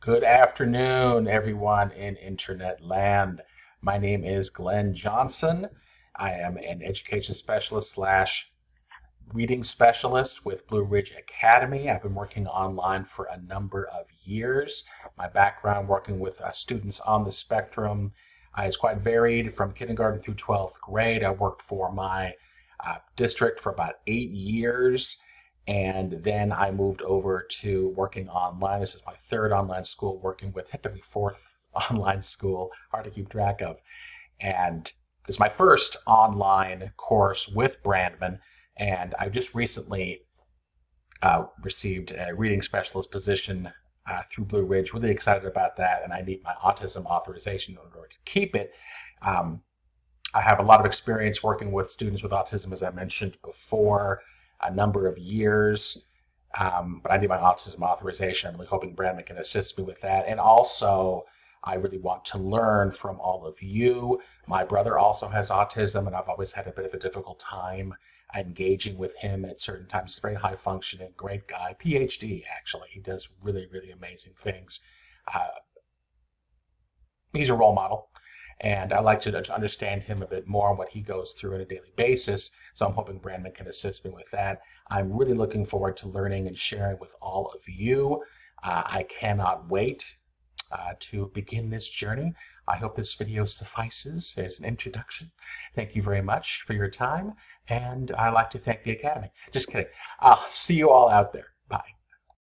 Good afternoon, everyone in internet land. My name is Glenn Johnson. I am an education specialist slash reading specialist with Blue Ridge Academy. I've been working online for a number of years. My background working with students on the spectrum is quite varied from kindergarten through 12th grade. I worked for my district for about 8 years. And then I moved over to working online. This is my third online school, working with technically fourth online school, hard to keep track of. And this is my first online course with Brandman. And I just recently received a reading specialist position through Blue Ridge. Really excited about that. And I need my autism authorization in order to keep it. I have a lot of experience working with students with autism, as I mentioned before, a number of years, but I need my autism authorization. I'm really hoping Brandon can assist me with that. And also, I really want to learn from all of you. My brother also has autism, and I've always had a bit of a difficult time engaging with him at certain times. He's a very high functioning, great guy, PhD actually. He does really, really amazing things. He's a role model. And I like to understand him a bit more on what he goes through on a daily basis. So I'm hoping Brandon can assist me with that. I'm really looking forward to learning and sharing with all of you. I cannot wait to begin this journey. I hope this video suffices as an introduction. Thank you very much for your time. And I'd like to thank the Academy. Just kidding. I'll see you all out there.